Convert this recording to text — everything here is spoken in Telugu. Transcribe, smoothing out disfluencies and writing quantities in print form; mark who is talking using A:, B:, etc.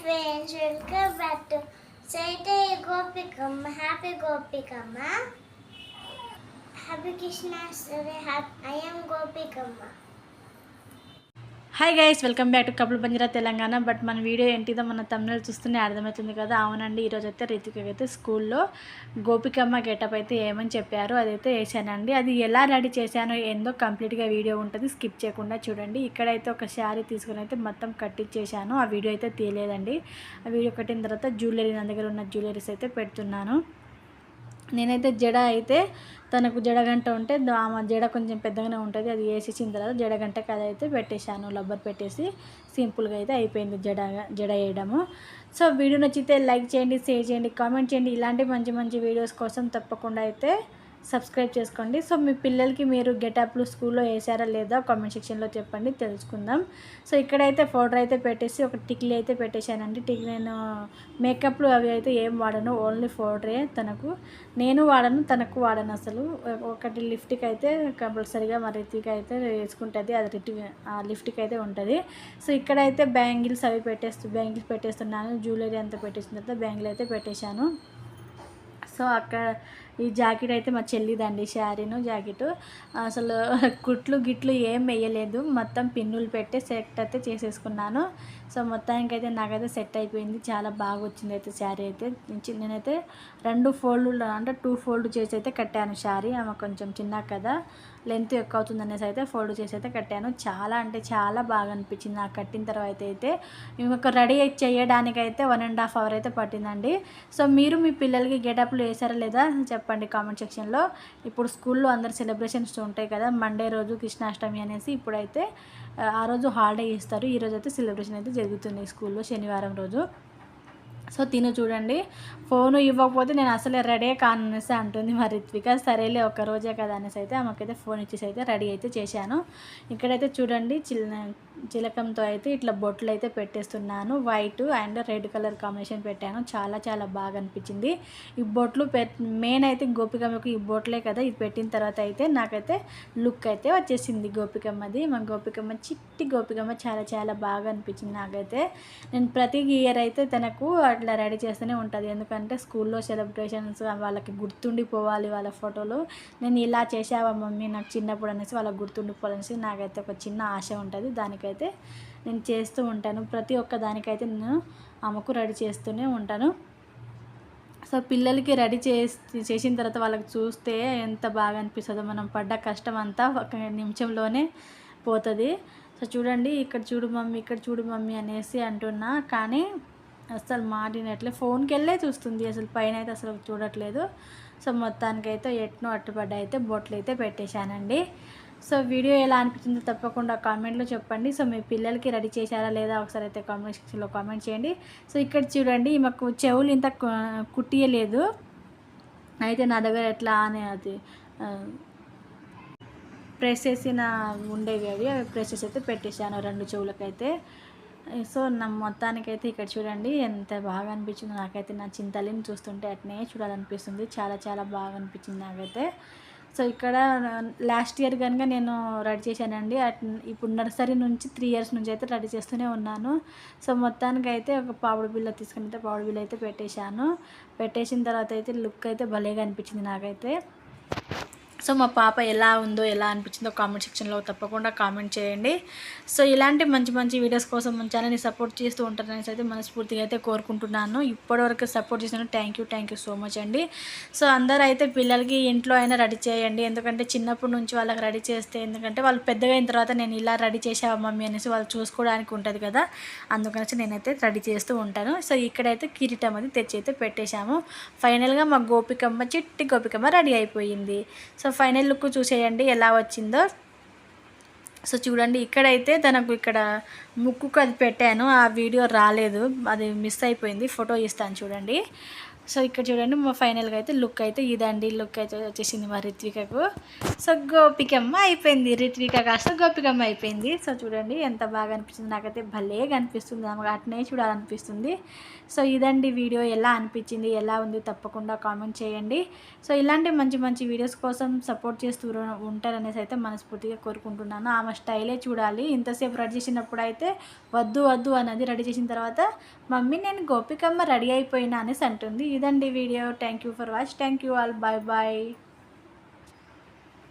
A: friends, welcome back to Saturday Gopikama. Happy Gopikama. Happy Krishna. I am Gopikama.
B: Hi guys, welcome back to couple Banjara Telangana. But మన వీడియో ఏంటిదో మన తమిళ చూస్తూనే అర్థమవుతుంది కదా. అవునండి, ఈరోజు అయితే రితిక అయితే స్కూల్లో గోపికమ్మ గెటప్ అయితే ఏమని చెప్పారు అదైతే వేసానండి. అది ఎలా రెడీ చేశానో ఏందో కంప్లీట్గా వీడియో ఉంటుంది, స్కిప్ చేయకుండా చూడండి. ఇక్కడైతే ఒక శారీ తీసుకుని అయితే మొత్తం కట్టించేసాను. ఆ వీడియో అయితే తీయలేదండి. ఆ వీడియో కట్టిన తర్వాత జ్యువెలరీ, నా దగ్గర ఉన్న జ్యువెలరీస్ అయితే పెడుతున్నాను. నేనైతే జడ అయితే తనకు జడగంట ఉంటే ఆమె జడ కొంచెం పెద్దగానే ఉంటుంది, అది వేసేసిన తర్వాత జడగంటకి అది అయితే పెట్టేశాను. రబ్బర్ పెట్టేసి సింపుల్గా అయితే అయిపోయింది జడ వేయడము. సో వీడియో నచ్చితే లైక్ చేయండి, షేర్ చేయండి, కామెంట్ చేయండి. ఇలాంటి మంచి మంచి వీడియోస్ కోసం తప్పకుండా అయితే సబ్స్క్రైబ్ చేసుకోండి. సో మీ పిల్లలకి మీరు గెటప్లు స్కూల్లో వేసారా లేదా కామెంట్ సెక్షన్లో చెప్పండి, తెలుసుకుందాం. సో ఇక్కడైతే ఫోటో అయితే పెట్టేసి ఒక టిక్లీ అయితే పెట్టేశానండి. నేను మేకప్లు అవి అయితే ఏం వాడను, ఓన్లీ ఫోటోే. నేను వాడను, తనకు వాడను అసలు. ఒకటి లిఫ్ట్కి అయితే కంపల్సరీగా మరి రితిక్ అయితే వేసుకుంటుంది, అది లిఫ్ట్కి అయితే ఉంటుంది. సో ఇక్కడైతే బ్యాంగిల్స్ అవి బ్యాంగిల్స్ పెట్టేస్తున్నాను. జ్యువెలరీ అంతా పెట్టేసిన తర్వాత బ్యాంగిల్ అయితే పెట్టేశాను. సో అక్కడ ఈ జాకెట్ అయితే మా చెల్లిదండి, శారీను జాకెట్. అసలు గిట్లు ఏం వేయలేదు, మొత్తం పిన్నులు పెట్టి సెట్ అయితే చేసేసుకున్నాను. సో మొత్తానికైతే నాకైతే సెట్ అయిపోయింది, చాలా బాగా వచ్చింది అయితే శారీ అయితే. నేనైతే 2 ఫోల్డ్ అంటే 2 ఫోల్డ్ చేసి అయితే కట్టాను శారీ. ఆమె కొంచెం చిన్న కదా, లెంత్ ఎక్కువ అవుతుంది అనేసి అయితే ఫోల్డ్ చేసి అయితే కట్టాను. చాలా అంటే చాలా బాగా అనిపించింది నాకు కట్టిన తర్వాత అయితే. ఒక రెడీ చేయడానికైతే 1.5 అవర్ అయితే పట్టిందండి. సో మీరు మీ పిల్లలకి గెటప్లు వేసారా లేదా చెప్పండి కామెంట్ సెక్షన్లో. ఇప్పుడు స్కూల్లో అందరు సెలబ్రేషన్స్ ఉంటాయి కదా, మండే రోజు కృష్ణాష్టమి అనేసి ఇప్పుడైతే ఆ రోజు హాలిడే ఇస్తారు. ఈరోజు అయితే సెలబ్రేషన్ అయితే జరుగుతుంది స్కూల్లో, శనివారం రోజు. సో చూడండి, ఫోను ఇవ్వకపోతే నేను అసలే రెడీ కాననేసి అంటుంది మరి రిత్విక. సరేలే ఒక రోజే కదా అనేసి అయితే ఆమెకైతే ఫోన్ ఇచ్చేసి అయితే రెడీ అయితే చేశాను. ఇక్కడైతే చూడండి చిలకంతో అయితే ఇట్లా బొట్లు అయితే పెట్టేస్తున్నాను. White and red colour combination పెట్టాను. చాలా చాలా బాగా అనిపించింది. ఈ బొట్లు మెయిన్ అయితే గోపికమ్మకి ఈ బొట్లే కదా, ఇది పెట్టిన తర్వాత అయితే నాకైతే లుక్ అయితే వచ్చేసింది గోపికమ్మది. మా గోపికమ్మ చిట్టి గోపికమ్మ చాలా చాలా బాగా అనిపించింది నాకైతే. నేను ప్రతి ఇయర్ అయితే తనకు అట్లా రెడీ చేస్తూనే ఉంటుంది, ఎందుకంటే స్కూల్లో సెలబ్రేషన్స్ వాళ్ళకి గుర్తుండిపోవాలి వాళ్ళ ఫోటోలు. నేను ఇలా చేసావా మమ్మీ నాకు చిన్నప్పుడు అనేసి వాళ్ళకి గుర్తుండిపోవాలనేసి నాకైతే ఒక చిన్న ఆశ ఉంటుంది. దానికైతే నేను చేస్తూ ఉంటాను, ప్రతి ఒక్క దానికైతే నేను ఆమెకు రెడీ చేస్తూనే ఉంటాను. సో పిల్లలకి రెడీ చేసిన తర్వాత వాళ్ళకి చూస్తే ఎంత బాగా అనిపిస్తుందో, మనం పడ్డ కష్టం అంతా ఒక నిమిషంలోనే పోతుంది. సో చూడండి, ఇక్కడ చూడు మమ్మీ, ఇక్కడ చూడు మమ్మీ అనేసి అంటున్నా, కానీ అసలు మాటినట్లే ఫోన్కి వెళ్ళే చూస్తుంది, అసలు పైన అయితే అసలు చూడట్లేదు. సో మొత్తానికైతే ఎట్నో అట్టుపడ్డ అయితే బొట్లు అయితే పెట్టేశానండి. సో వీడియో ఎలా అనిపించిందో తప్పకుండా కామెంట్లో చెప్పండి. సో మీ పిల్లలకి రెడీ చేశారా లేదా ఒకసారి అయితే కామెంట్ సెక్షన్లో కామెంట్ చేయండి. సో ఇక్కడ చూడండి, మాకు చెవులు ఇంత కుట్టియలేదు అయితే నా దగ్గర ఎట్లా అని అది ప్రెస్ చేసిన ఉండేవి, అవి ప్రెస్ చేసి అయితే పెట్టేశాను 2 చెవులకైతే. సో నా మొత్తానికైతే ఇక్కడ చూడండి ఎంత బాగా అనిపించింది నాకైతే. నా చింతలిని చూస్తుంటే అట్నే చూడాలనిపిస్తుంది, చాలా చాలా బాగా అనిపించింది నాకైతే. సో ఇక్కడ లాస్ట్ ఇయర్ కనుక నేను రెడీ చేశానండి. ఇప్పుడు నర్సరీ నుంచి 3 ఇయర్స్ నుంచి అయితే రెడీ చేస్తూనే ఉన్నాను. సో మొత్తానికైతే ఒక పావుడు బిల్ల తీసుకుని అయితే పావుడు బిల్ల అయితే పెట్టేసిన తర్వాత అయితే లుక్ అయితే భలేగా అనిపించింది నాకైతే. సో మా పాప ఎలా ఉందో ఎలా అనిపించిందో కామెంట్ సెక్షన్లో తప్పకుండా కామెంట్ చేయండి. సో ఇలాంటి మంచి మంచి వీడియోస్ కోసం మన ఛానల్ని సపోర్ట్ చేస్తూ ఉంటారని అయితే మనస్ఫూర్తిగా అయితే కోరుకుంటున్నాను. ఇప్పటివరకు సపోర్ట్ చేసినాను, థ్యాంక్ యూ సో మచ్ అండి. సో అందరూ అయితే పిల్లలకి ఇంట్లో అయినా రెడీ చేయండి, ఎందుకంటే చిన్నప్పటి నుంచి వాళ్ళకి రెడీ చేస్తే, ఎందుకంటే వాళ్ళు పెద్దగా అయిన తర్వాత నేను ఇలా రెడీ చేసావా మమ్మీ అనేసి వాళ్ళు చూసుకోవడానికి ఉంటుంది కదా, అందుకనేసి నేనైతే రెడీ చేస్తూ ఉంటాను. సో ఇక్కడైతే కిరీటం అది తెచ్చి అయితే పెట్టేశాము. ఫైనల్గా మా గోపికమ్మ చిట్టి గోపికమ్మ రెడీ అయిపోయింది. సో ఫైనల్ లుక్ చూసేయండి ఎలా వచ్చిందో. సో చూడండి, ఇక్కడైతే తనకు ఇక్కడ ముక్కుకు అది పెట్టాను, ఆ వీడియో రాలేదు, అది మిస్ అయిపోయింది, ఫోటో ఇస్తాను చూడండి. సో ఇక్కడ చూడండి మా ఫైనల్గా అయితే లుక్ అయితే ఇదండి. లుక్ అయితే వచ్చేసింది మా రిత్వికకు. సో గోపికమ్మ అయిపోయింది. రిత్విక కాస్త గోపికమ్మ అయిపోయింది. సో చూడండి ఎంత బాగా అనిపిస్తుంది. నాకైతే భలే అనిపిస్తుంది. ఆమె అట్నే చూడాలనిపిస్తుంది. సో ఇదండి వీడియో. ఎలా అనిపించింది, ఎలా ఉంది తప్పకుండా కామెంట్ చేయండి. సో ఇలాంటి మంచి మంచి వీడియోస్ కోసం సపోర్ట్ చేస్తూ ఉంటారనేసి అయితే మనస్ఫూర్తిగా కోరుకుంటున్నాను. ఆమె స్టైలే చూడాలి. ఇంతసేపు రెడీ చేసినప్పుడు అయితే వద్దు వద్దు అన్నది. రెడీ చేసిన తర్వాత మమ్మీ నేను గోపికమ్మ రెడీ అయిపోయినా అనేసి అంటుంది. ఇదండి video. Thank you for watch. Thank you all. Bye bye.